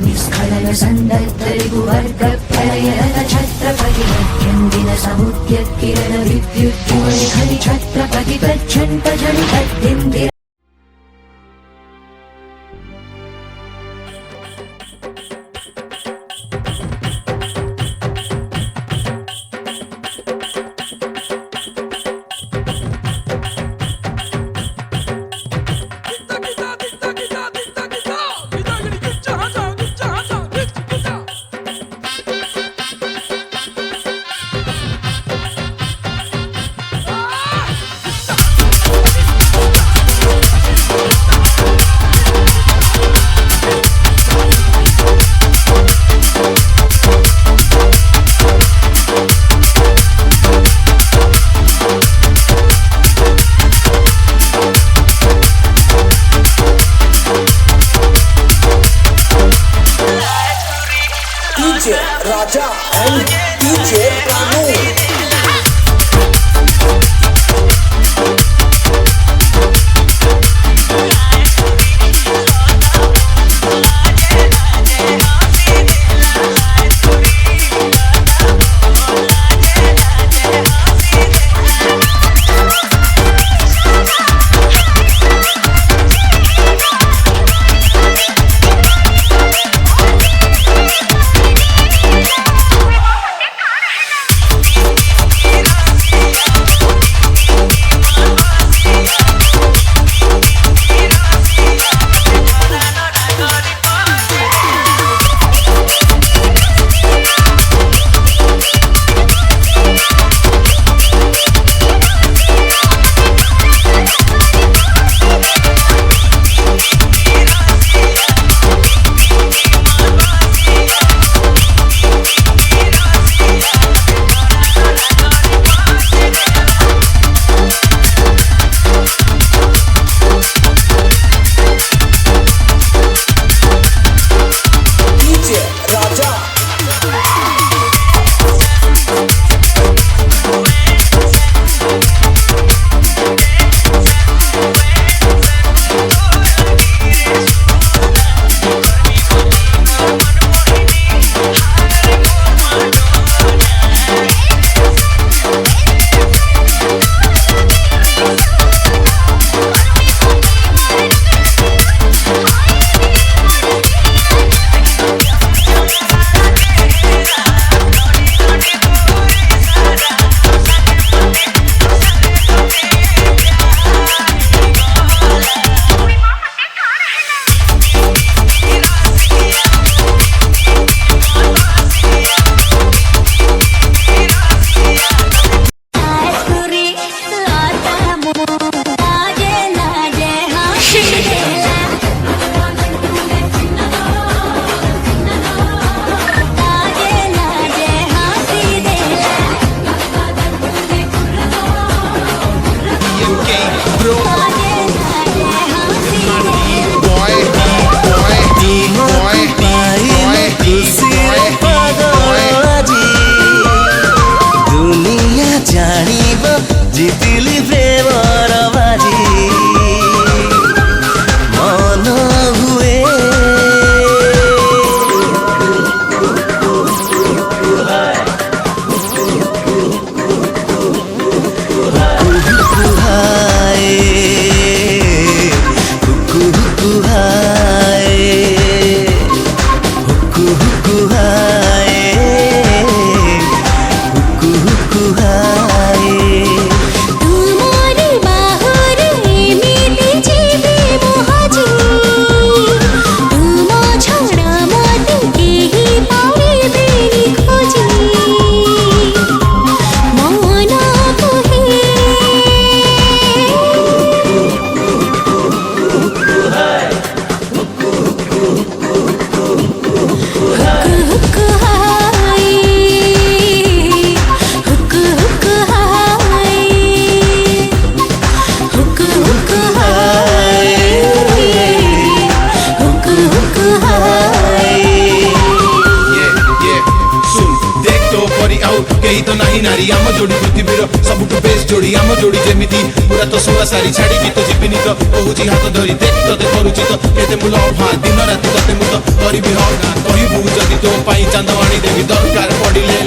निस्खलन सन्दर्तरिपुवर्ग प्रलयन छत्रपति मध्यन्दिन समुद्य किरण विद्युज्ज्वलि खनि छत्रपति गच्छन्त जनितद्दिन्दिर DJ Raja and DJ Pranu. जितिली प्रेमर बाजी मन हुए कहीं तो नहीं नारी आम जोड़ी पृथ्वीर सबुठ बेस्ट जोड़ी आम जोड़ी जेमिति पूरा तो सोला सारी छाड़ी भी तो जीविनी तो कहूची हाथ धरी देख तो करुची तो केते मुल दिन राति तते मु तो करिबि हक ପାଇଁ ଚାନ୍ଦବାଣୀ ଦେବୀ ଦରକାର ପଡ଼ିଲେ